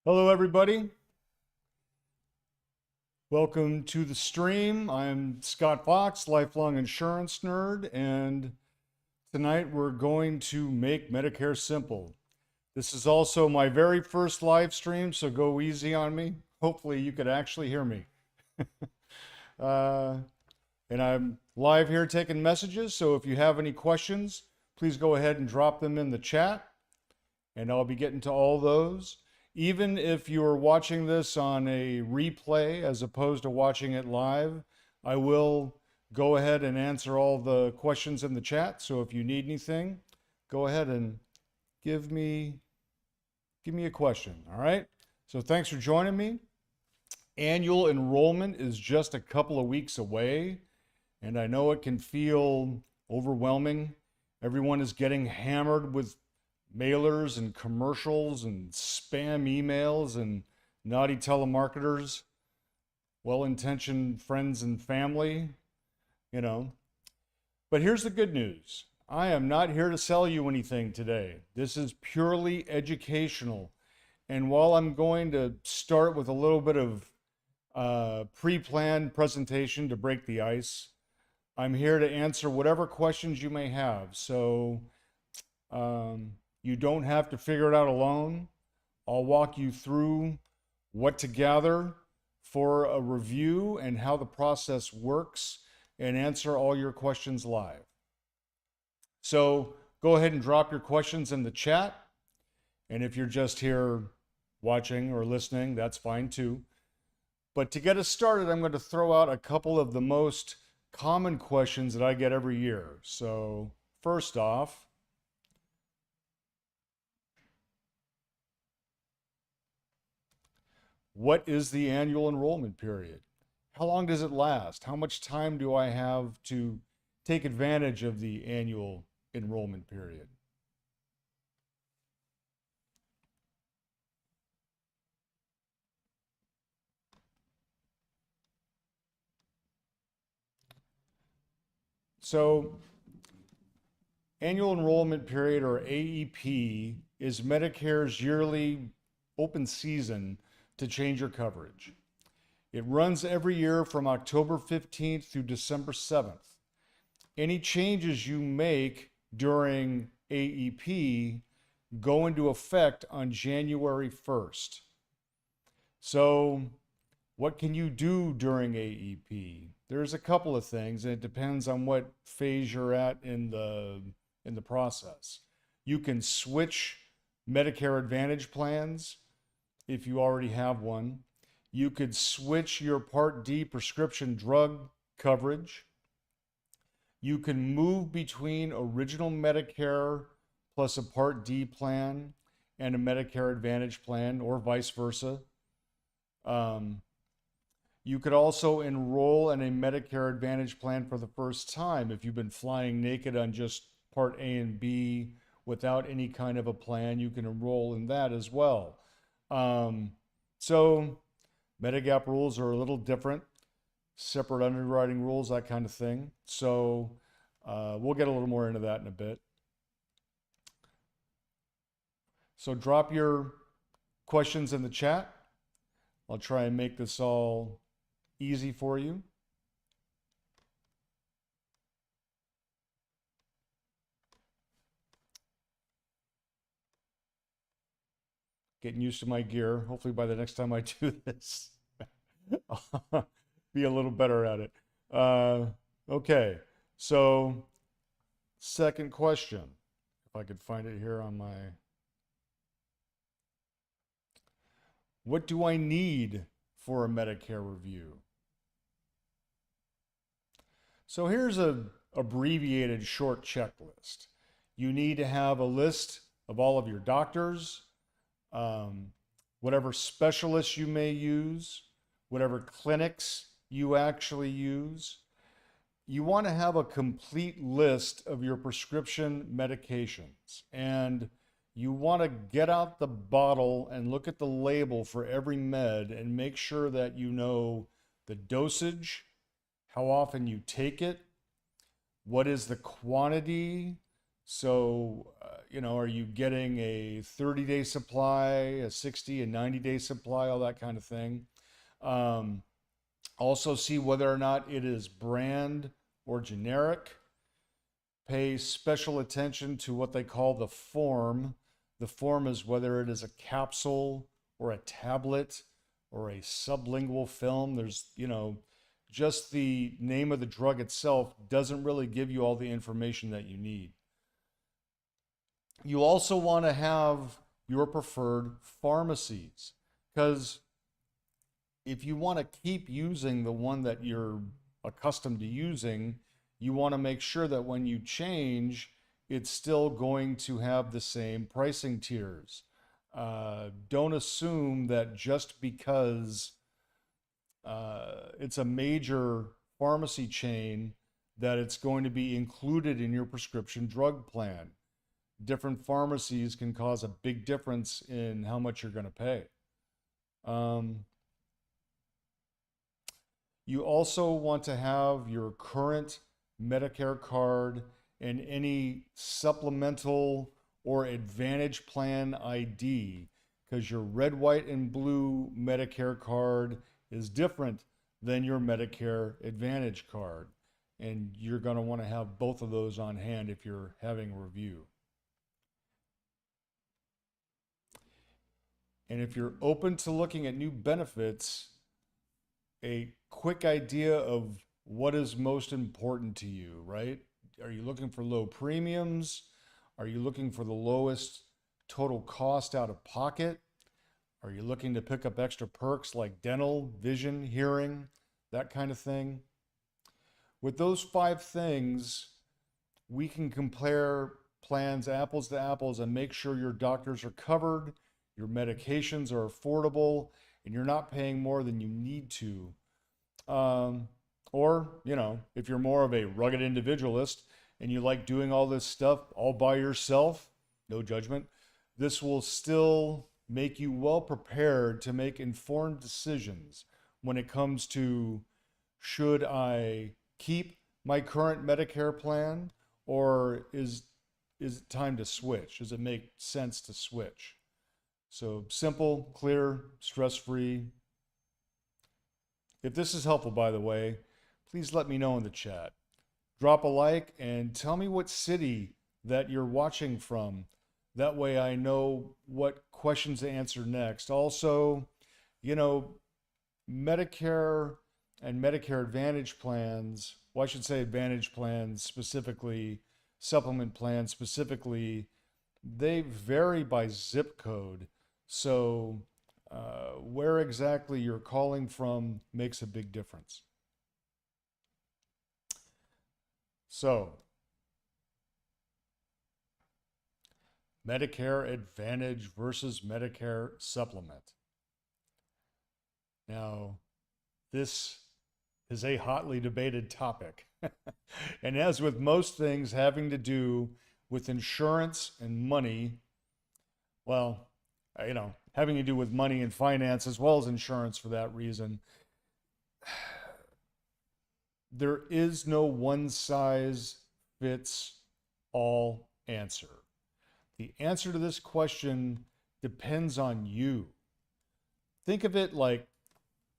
Hello, everybody. Welcome to the stream. I'm Scott Fox, lifelong insurance nerd, and tonight we're going to make Medicare simple. This is also my very first live stream, so go easy on me. Hopefully, you could actually hear me. And I'm live here taking messages, so if you have any questions, please go ahead and drop them in the chat, and I'll be getting to all those. Even if you're watching this on a replay as opposed to watching it live, I will go ahead and answer all the questions in the chat. So if you need anything, go ahead and give me a question. All right. So thanks for joining me. Annual enrollment is just a couple of weeks away, and I know it can feel overwhelming. Everyone is getting hammered with mailers and commercials and spam emails and naughty telemarketers, well-intentioned friends and family, But here's the good news. I am not here to sell you anything today. This is purely educational. And while I'm going to start with a little bit of pre-planned presentation to break the ice, I'm here to answer whatever questions you may have. So you don't have to figure it out alone. I'll walk you through what to gather for a review and how the process works and answer all your questions live. So go ahead and drop your questions in the chat. And if you're just here watching or listening, that's fine too. But to get us started, I'm going to throw out a couple of the most common questions that I get every year. So first off, what is the annual enrollment period? How long does it last? How much time do I have to take advantage of the annual enrollment period? So, annual enrollment period, or AEP, is Medicare's yearly open season to change your coverage. It runs every year from October 15th through December 7th. Any changes you make during AEP go into effect on January 1st. So what can you do during AEP? There's a couple of things, and it depends on what phase you're at in the process. You can switch Medicare Advantage plans if you already have one. You could switch your Part D prescription drug coverage. You can move between original Medicare plus a Part D plan and a Medicare Advantage plan, or vice versa. You could also enroll in a Medicare Advantage plan for the first time if you've been flying naked on just Part A and B without any kind of a plan. You can enroll in that as well. So Medigap rules are a little different, separate underwriting rules, that kind of thing. So we'll get a little more into that in a bit. So drop your questions in the chat. I'll try and make this all easy for you. Getting used to my gear. Hopefully by the next time I do this, I'll be a little better at it. Okay, so second question, if I could find it here on my... What do I need for a Medicare review? So here's an abbreviated short checklist. You need to have a list of all of your doctors, whatever specialists you may use, whatever clinics you actually use. You want to have a complete list of your prescription medications, and you want to get out the bottle and look at the label for every med and make sure that you know the dosage, how often you take it, what is the quantity, So, are you getting a 30-day supply, a 60, a 90-day supply, all that kind of thing? Um, Also see whether or not it is brand or generic. Pay special attention to what they call the form. The form is whether it is a capsule or a tablet or a sublingual film. There's, just the name of the drug itself doesn't really give you all the information that you need. You also want to have your preferred pharmacies, because if you want to keep using the one that you're accustomed to using, you want to make sure that when you change, it's still going to have the same pricing tiers. Don't assume that just because it's a major pharmacy chain that it's going to be included in your prescription drug plan. Different pharmacies can cause a big difference in how much you're going to pay. You also want to have your current Medicare card and any supplemental or Advantage Plan ID, because your red, white, and blue Medicare card is different than your Medicare Advantage card. And you're going to want to have both of those on hand if you're having a review. And if you're open to looking at new benefits, a quick idea of what is most important to you, right? Are you looking for low premiums? Are you looking for the lowest total cost out of pocket? Are you looking to pick up extra perks like dental, vision, hearing, that kind of thing? With those 5 things, we can compare plans apples to apples and make sure your doctors are covered, your medications are affordable, and you're not paying more than you need to. Or, if you're more of a rugged individualist and you like doing all this stuff all by yourself, no judgment, this will still make you well prepared to make informed decisions when it comes to, should I keep my current Medicare plan, or is it time to switch? Does it make sense to switch? So simple, clear, stress-free. If this is helpful, by the way, please let me know in the chat. Drop a like and tell me what city that you're watching from. That way I know what questions to answer next. Also, Medicare and Medicare Advantage plans, well, I should say Advantage plans specifically, supplement plans specifically, they vary by zip code. So where exactly you're calling from makes a big difference. So, Medicare Advantage versus Medicare Supplement. Now, this is a hotly debated topic. And as with most things having to do with insurance and money, well, having to do with money and finance as well as insurance for that reason, there is no one size fits all answer. The answer to this question depends on you. Think of it like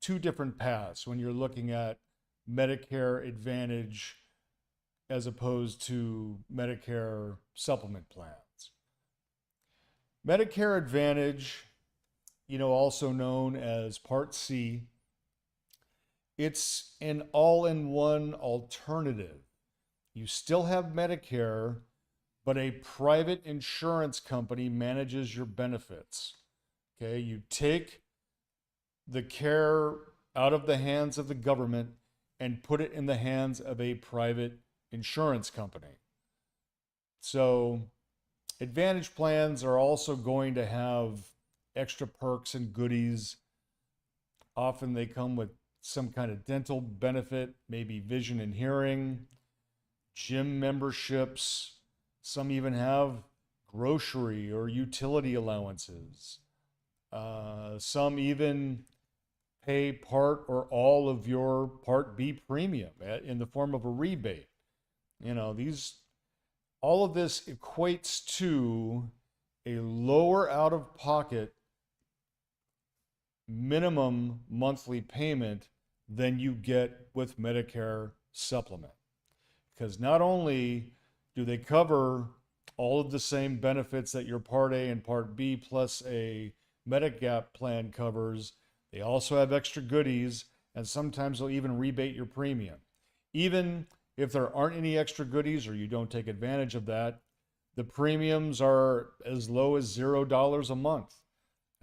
2 different paths when you're looking at Medicare Advantage as opposed to Medicare supplement plans. Medicare Advantage, also known as Part C, it's an all-in-one alternative. You still have Medicare, but a private insurance company manages your benefits. Okay, you take the care out of the hands of the government and put it in the hands of a private insurance company. So Advantage plans are also going to have extra perks and goodies. Often they come with some kind of dental benefit, maybe vision and hearing, gym memberships. Some even have grocery or utility allowances. Some even pay part or all of your Part B premium in the form of a rebate. all of this equates to a lower out-of-pocket minimum monthly payment than you get with Medicare Supplement. Because not only do they cover all of the same benefits that your Part A and Part B plus a Medigap plan covers, they also have extra goodies, and sometimes they'll even rebate your premium. Even if there aren't any extra goodies or you don't take advantage of that, the premiums are as low as $0 a month.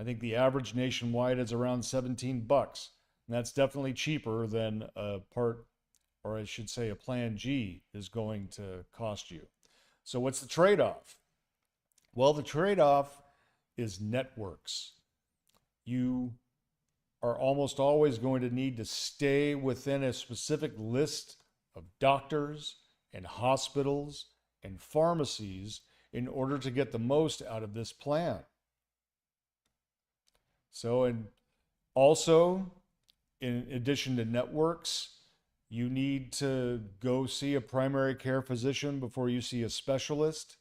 I think the average nationwide is around $17, and that's definitely cheaper than a part, or I should say a Plan G is going to cost you. So what's the trade-off? Well, the trade-off is networks. You are almost always going to need to stay within a specific list of doctors and hospitals and pharmacies in order to get the most out of this plan. So, and also, in addition to networks, you need to go see a primary care physician before you see a specialist.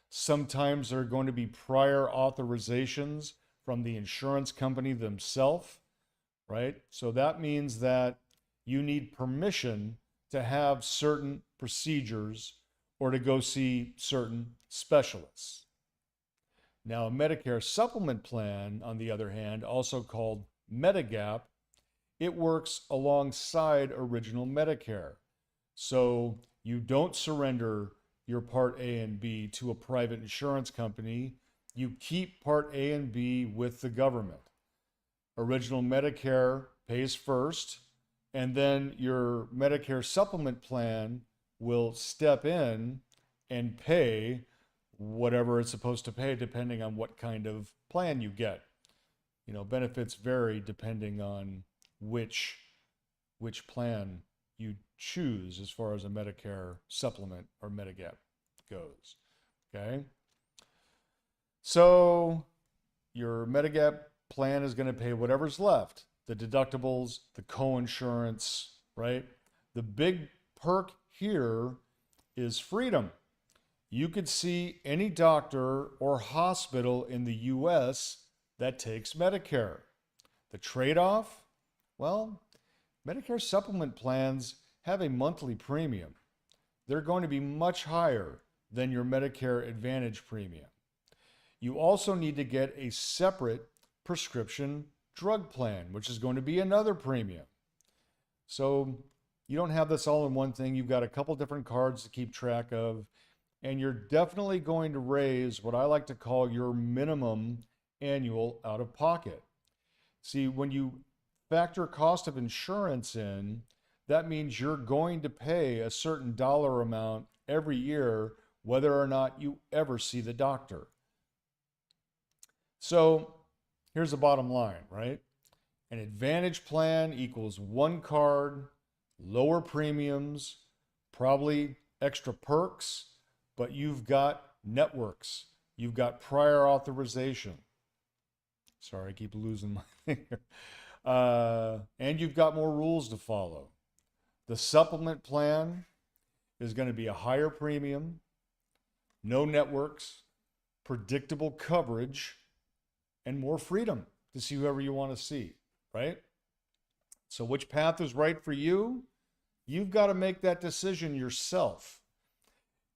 Sometimes there are going to be prior authorizations from the insurance company themselves, right? So that means that you need permission to have certain procedures or to go see certain specialists. Now, a Medicare supplement plan, on the other hand, also called Medigap, it works alongside original Medicare. So you don't surrender your Part A and B to a private insurance company. You keep Part A and B with the government. Original Medicare pays first, and then your Medicare supplement plan will step in and pay whatever it's supposed to pay depending on what kind of plan you get. You know, benefits vary depending on which plan you choose as far as a Medicare supplement or Medigap goes. Okay? So your Medigap plan is going to pay whatever's left, the deductibles, the co-insurance, right? The big perk here is freedom. You could see any doctor or hospital in the US that takes Medicare. The trade-off? Well, Medicare supplement plans have a monthly premium. They're going to be much higher than your Medicare Advantage premium. You also need to get a separate prescription drug plan, which is going to be another premium. So you don't have this all in one thing. You've got a couple different cards to keep track of, and you're definitely going to raise what I like to call your minimum annual out-of-pocket. See, when you factor cost of insurance in, that means you're going to pay a certain dollar amount every year, whether or not you ever see the doctor. So here's the bottom line, right? An Advantage plan equals one card, lower premiums, probably extra perks, but you've got networks. You've got prior authorization. Sorry, I keep losing my finger. And you've got more rules to follow. The supplement plan is going to be a higher premium, no networks, predictable coverage, and more freedom to see whoever you want to see, right? So which path is right for you? You've got to make that decision yourself.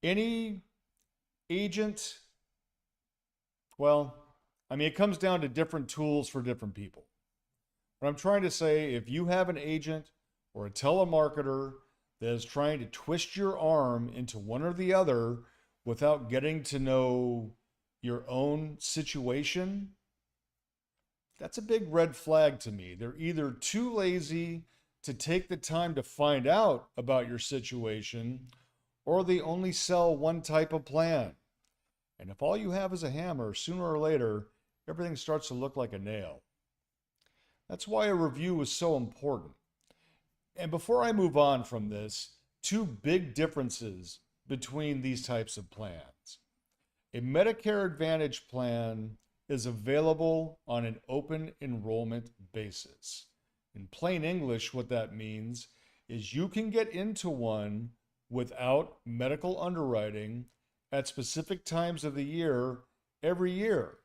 Any agent, well, I mean, it comes down to different tools for different people. But I'm trying to say, if you have an agent or a telemarketer that is trying to twist your arm into one or the other without getting to know your own situation, that's a big red flag to me. They're either too lazy to take the time to find out about your situation, or they only sell one type of plan. And if all you have is a hammer, sooner or later, everything starts to look like a nail. That's why a review is so important. And before I move on from this, two big differences between these types of plans. A Medicare Advantage plan is available on an open enrollment basis. In plain English, what that means is you can get into one without medical underwriting at specific times of the year every year.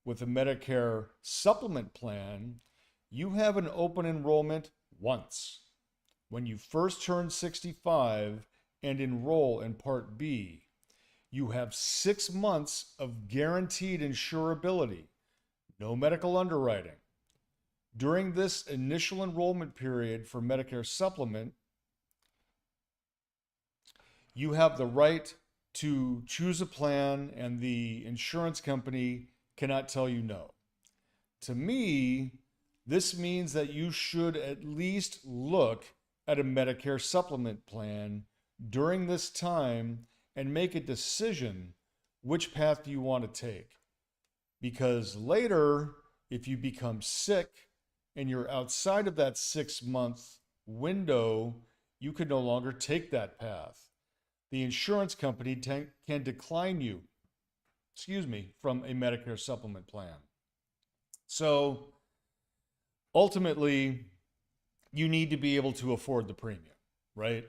With a Medicare supplement plan, you have an open enrollment once. When you first turn 65 and enroll in Part B, you have 6 months of guaranteed insurability, no medical underwriting. During this initial enrollment period for Medicare supplement, you have the right to choose a plan, and the insurance company cannot tell you no. To me, this means that you should at least look at a Medicare supplement plan during this time and make a decision which path do you want to take. Because later, if you become sick and you're outside of that 6-month window, you can no longer take that path. The insurance company can decline you, from a Medicare supplement plan. So ultimately, you need to be able to afford the premium, right?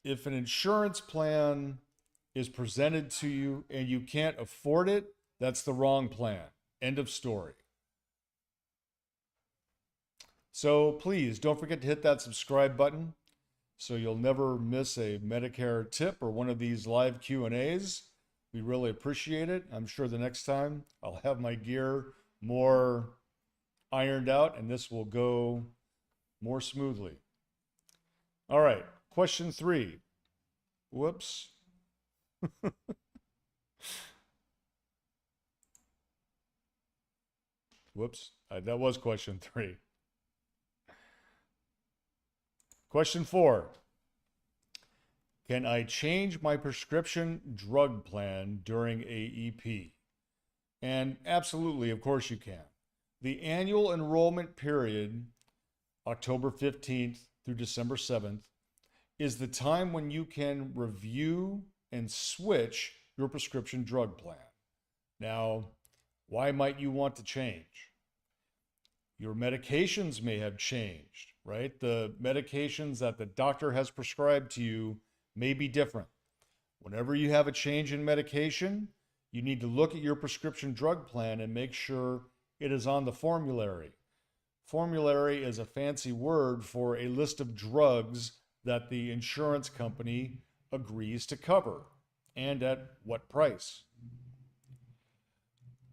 If an insurance plan is presented to you and you can't afford it, that's the wrong plan. End of story. So please don't forget to hit that subscribe button so you'll never miss a Medicare tip or one of these live Q&As. We really appreciate it. I'm sure the next time I'll have my gear more ironed out and this will go more smoothly. All right, question 3. Whoops. Whoops, that was question 3. Question 4. Can I change my prescription drug plan during AEP? And absolutely, of course you can. The annual enrollment period, October 15th through December 7th, is the time when you can review and switch your prescription drug plan. Now, why might you want to change? Your medications may have changed, right? The medications that the doctor has prescribed to you may be different. Whenever you have a change in medication, you need to look at your prescription drug plan and make sure it is on the formulary. Formulary is a fancy word for a list of drugs that the insurance company agrees to cover and at what price.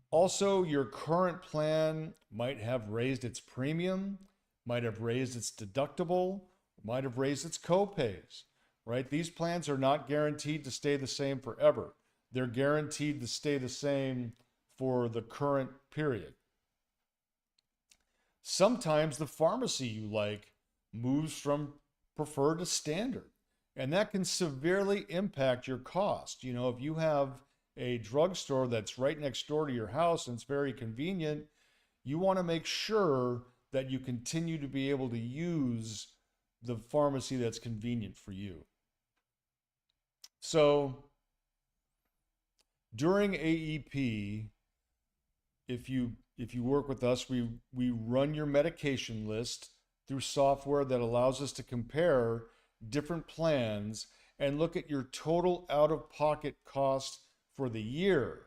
Also, your current plan might have raised its premium, might have raised its deductible, might have raised its copays, right? These plans are not guaranteed to stay the same forever. They're guaranteed to stay the same for the current period. Sometimes the pharmacy you like moves from preferred to standard, and that can severely impact your cost. You know, if you have a drugstore that's right next door to your house and it's very convenient, you want to make sure that you continue to be able to use the pharmacy that's convenient for you. So during AEP, if you work with us, we run your medication list through software that allows us to compare different plans and look at your total out-of-pocket cost for the year.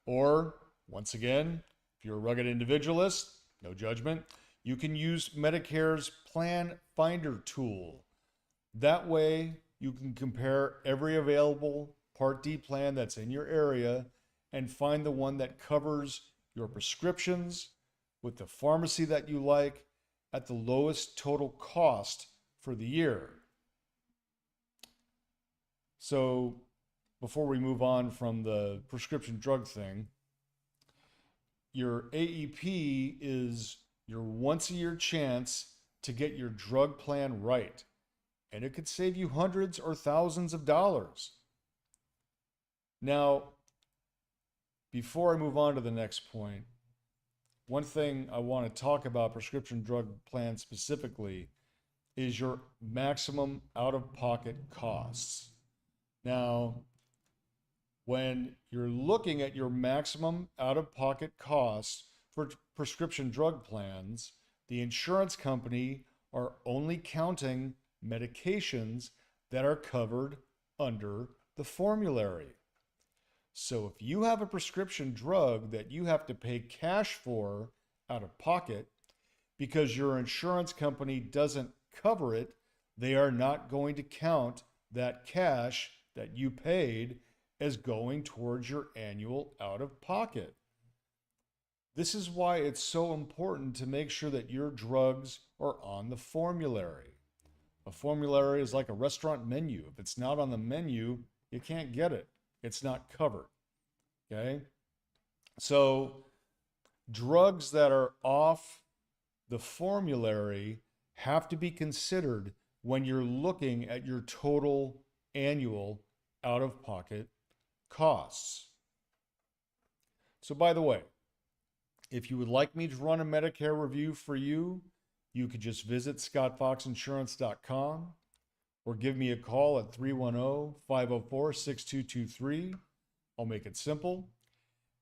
Or, once again, if you're a rugged individualist, no judgment, you can use Medicare's Plan Finder tool. That way, you can compare every available Part D plan that's in your area and find the one that covers your prescriptions with the pharmacy that you like at the lowest total cost for the year. So before we move on from the prescription drug thing, your AEP is your once-a-year chance to get your drug plan right. And it could save you hundreds or thousands of dollars. Now, before I move on to the next point, one thing I want to talk about prescription drug plans specifically is your maximum out-of-pocket costs. Now, when you're looking at your maximum out-of-pocket costs for prescription drug plans, the insurance company are only counting medications that are covered under the formulary. So if you have a prescription drug that you have to pay cash for out of pocket because your insurance company doesn't cover it, they are not going to count that cash that you paid as going towards your annual out of pocket. This is why it's so important to make sure that your drugs are on the formulary. A formulary is like a restaurant menu. If it's not on the menu, you can't get it. It's not covered. Okay? So drugs that are off the formulary have to be considered when you're looking at your total annual out-of-pocket costs. So by the way, if you would like me to run a Medicare review for you, you could just visit scottfoxinsurance.com or give me a call at 310-504-6223. I'll make it simple.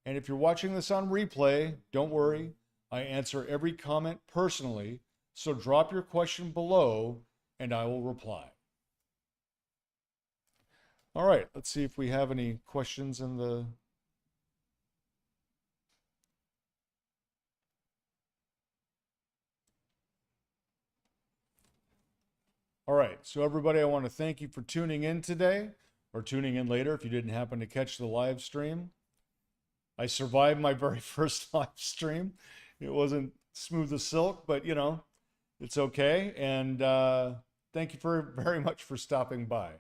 And if you're watching this on replay, don't worry, I answer every comment personally, so drop your question below and I will reply. All right, let's see if we have any questions in the... All right, so everybody, I want to thank you for tuning in today, or tuning in later if you didn't happen to catch the live stream. I survived my very first live stream. It wasn't smooth as silk, but you know, it's okay. And thank you very much for stopping by.